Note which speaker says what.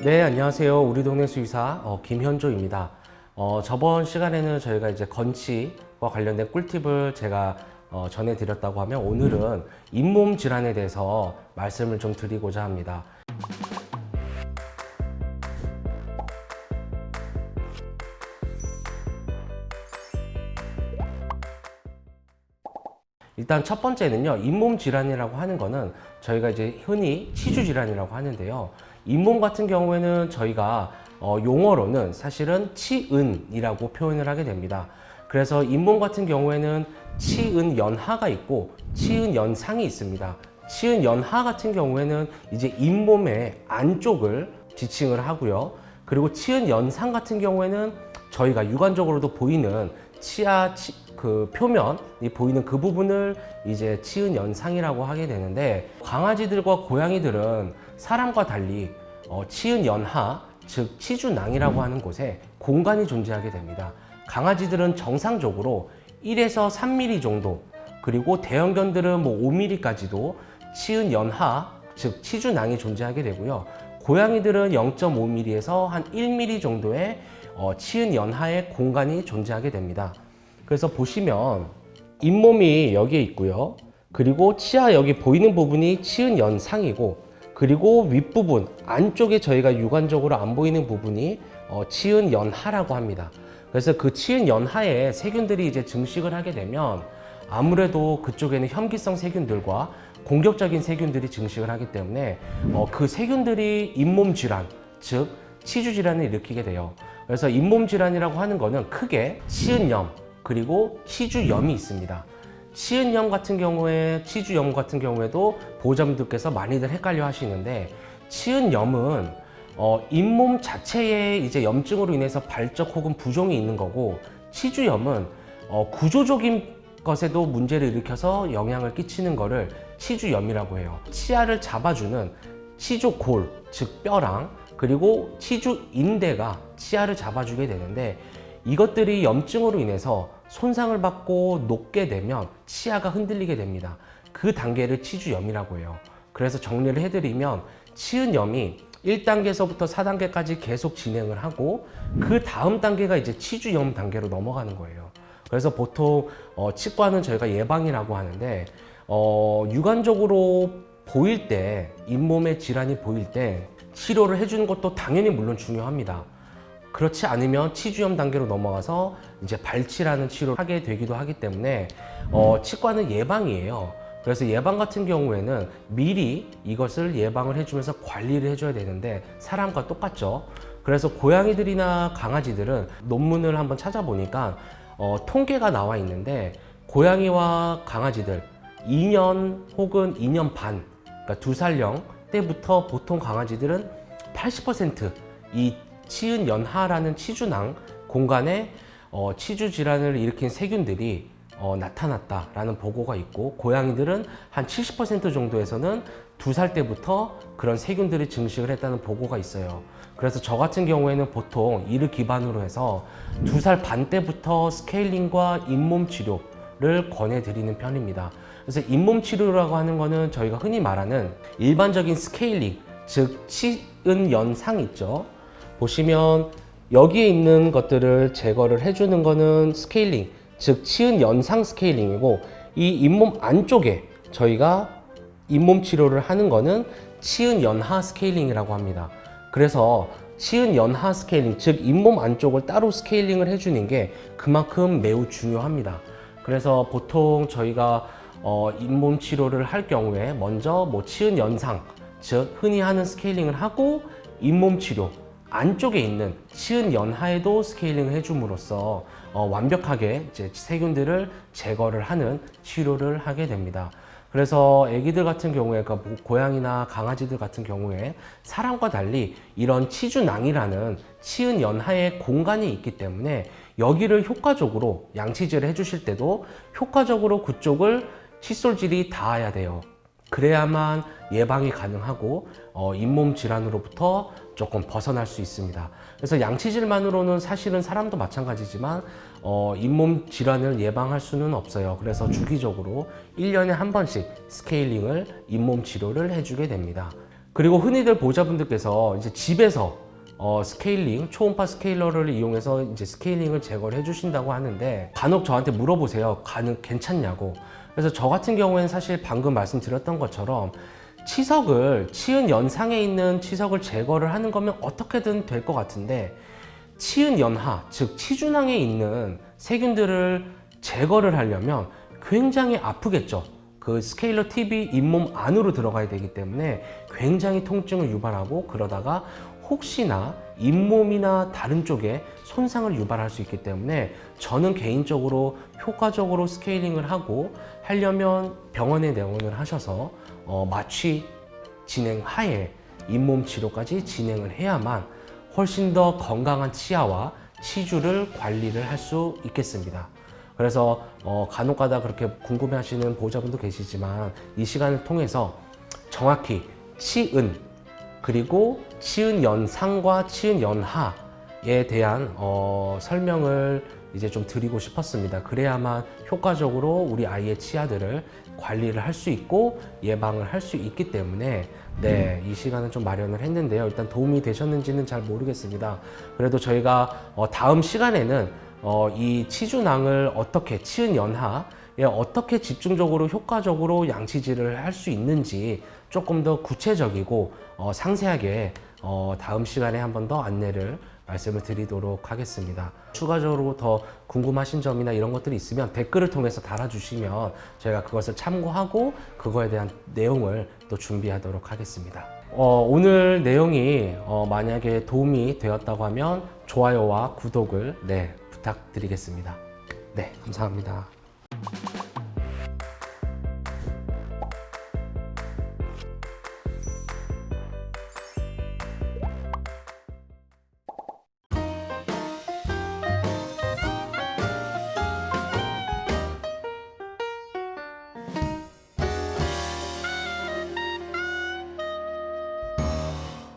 Speaker 1: 네, 안녕하세요. 우리 동네 수의사 김현조입니다. 저번 시간에는 저희가 이제 건치와 관련된 꿀팁을 제가 전해드렸다고 하면 오늘은 잇몸 질환에 대해서 말씀을 좀 드리고자 합니다. 일단 첫 번째는요, 잇몸 질환이라고 하는 거는 저희가 이제 흔히 치주 질환이라고 하는데요. 잇몸 같은 경우에는 저희가 용어로는 사실은 치은이라고 표현을 하게 됩니다. 그래서 잇몸 같은 경우에는 치은연하가 있고 치은연상이 있습니다. 치은연하 같은 경우에는 이제 잇몸의 안쪽을 지칭을 하고요. 그리고 치은연상 같은 경우에는 저희가 육안적으로도 보이는 치아 그 표면이 보이는 그 부분을 이제 치은연상이라고 하게 되는데, 강아지들과 고양이들은 사람과 달리 치은연하, 즉 치주낭이라고 하는 곳에 공간이 존재하게 됩니다. 강아지들은 정상적으로 1에서 3mm 정도, 그리고 대형견들은 뭐 5mm까지도 치은연하, 즉 치주낭이 존재하게 되고요. 고양이들은 0.5mm에서 한 1mm 정도의 치은연하의 공간이 존재하게 됩니다. 그래서 보시면 잇몸이 여기에 있고요. 그리고 치아 여기 보이는 부분이 치은연상이고, 그리고 윗부분 안쪽에 저희가 육안적으로 안 보이는 부분이 치은연하라고 합니다. 그래서 그 치은연하에 세균들이 이제 증식을 하게 되면 아무래도 그쪽에는 혐기성 세균들과 공격적인 세균들이 증식을 하기 때문에 그 세균들이 잇몸 질환, 즉 치주 질환을 일으키게 돼요. 그래서 잇몸 질환이라고 하는 거는 크게 치은염, 그리고 치주염이 있습니다. 치은염 같은 경우에, 치주염 같은 경우에도 보호자분들께서 많이들 헷갈려 하시는데, 치은염은 잇몸 자체에 이제 염증으로 인해서 발적 혹은 부종이 있는 거고, 치주염은 구조적인 것에도 문제를 일으켜서 영향을 끼치는 거를 치주염이라고 해요. 치아를 잡아주는 치주골, 즉 뼈랑, 그리고 치주인대가 치아를 잡아주게 되는데, 이것들이 염증으로 인해서 손상을 받고 녹게 되면 치아가 흔들리게 됩니다. 그 단계를 치주염이라고 해요. 그래서 정리를 해드리면 치은염이 1단계에서부터 4단계까지 계속 진행을 하고, 그 다음 단계가 이제 치주염 단계로 넘어가는 거예요. 그래서 보통 치과는 저희가 예방이라고 하는데, 육안적으로 보일 때, 잇몸의 질환이 보일 때 치료를 해주는 것도 당연히 물론 중요합니다. 그렇지 않으면 치주염 단계로 넘어가서 이제 발치라는 치료를 하게 되기도 하기 때문에 치과는 예방이에요. 그래서 예방 같은 경우에는 미리 이것을 예방을 해주면서 관리를 해줘야 되는데, 사람과 똑같죠. 그래서 고양이들이나 강아지들은 논문을 한번 찾아보니까 통계가 나와 있는데, 고양이와 강아지들 2년 혹은 2년 반, 그러니까 2살령 때부터 보통 강아지들은 80%이 치은연하라는 치주낭 공간에 치주 질환을 일으킨 세균들이 나타났다라는 보고가 있고, 고양이들은 한 70% 정도에서는 2살 때부터 그런 세균들이 증식을 했다는 보고가 있어요. 그래서 저 같은 경우에는 보통 이를 기반으로 해서 2살 반 때부터 스케일링과 잇몸 치료를 권해드리는 편입니다. 그래서 잇몸 치료라고 하는 거는 저희가 흔히 말하는 일반적인 스케일링, 즉 치은연상 있죠. 보시면 여기에 있는 것들을 제거를 해주는 거는 스케일링, 즉 치은연상 스케일링이고, 이 잇몸 안쪽에 저희가 잇몸 치료를 하는 거는 치은연하 스케일링이라고 합니다. 그래서 치은연하 스케일링, 즉 잇몸 안쪽을 따로 스케일링을 해주는 게 그만큼 매우 중요합니다. 그래서 보통 저희가 잇몸 치료를 할 경우에 먼저 뭐 치은연상, 즉 흔히 하는 스케일링을 하고, 잇몸 치료 안쪽에 있는 치은연하에도 스케일링을 해줌으로써 완벽하게 이제 세균들을 제거를 하는 치료를 하게 됩니다. 그래서 애기들 같은 경우에, 그러니까 고양이나 강아지들 같은 경우에 사람과 달리 이런 치주낭이라는 치은연하의 공간이 있기 때문에 여기를 효과적으로 양치질을 해주실 때도 효과적으로 그쪽을 칫솔질이 닿아야 돼요. 그래야만 예방이 가능하고 잇몸 질환으로부터 조금 벗어날 수 있습니다. 그래서 양치질만으로는 사실은 사람도 마찬가지지만 잇몸 질환을 예방할 수는 없어요. 그래서 주기적으로 1년에 한 번씩 스케일링을, 잇몸 치료를 해주게 됩니다. 그리고 흔히들 보호자분들께서 이제 집에서 스케일링, 초음파 스케일러를 이용해서 이제 스케일링을 제거를 해주신다고 하는데 간혹 저한테 물어보세요. 괜찮냐고. 그래서 저 같은 경우에는 사실 방금 말씀드렸던 것처럼 치석을, 치은 연상에 있는 치석을 제거를 하는 거면 어떻게든 될 것 같은데 치은 연하, 즉 치준항에 있는 세균들을 제거를 하려면 굉장히 아프겠죠. 그 스케일러 팁이 잇몸 안으로 들어가야 되기 때문에 굉장히 통증을 유발하고 그러다가 혹시나 잇몸이나 다른 쪽에 손상을 유발할 수 있기 때문에 저는 개인적으로 효과적으로 스케일링을 하고 하려면 병원에 내원을 하셔서 마취 진행하에 잇몸 치료까지 진행을 해야만 훨씬 더 건강한 치아와 치주를 관리를 할 수 있겠습니다. 그래서 간혹가다 그렇게 궁금해하시는 보호자분도 계시지만 이 시간을 통해서 정확히 치은 그리고 치은 연상과 치은 연하에 대한 설명을 이제 좀 드리고 싶었습니다. 그래야만 효과적으로 우리 아이의 치아들을 관리를 할 수 있고 예방을 할 수 있기 때문에 네, 이 시간을 좀 마련을 했는데요. 일단 도움이 되셨는지는 잘 모르겠습니다. 그래도 저희가 다음 시간에는 이 치주낭을 어떻게, 치은 연하에 어떻게 집중적으로 효과적으로 양치질을 할 수 있는지 조금 더 구체적이고 상세하게 다음 시간에 한 번 더 안내를 말씀을 드리도록 하겠습니다. 추가적으로 더 궁금하신 점이나 이런 것들이 있으면 댓글을 통해서 달아주시면 저희가 그것을 참고하고 그거에 대한 내용을 또 준비하도록 하겠습니다. 오늘 내용이 만약에 도움이 되었다고 하면 좋아요와 구독을 부탁드리겠습니다. 네, 감사합니다.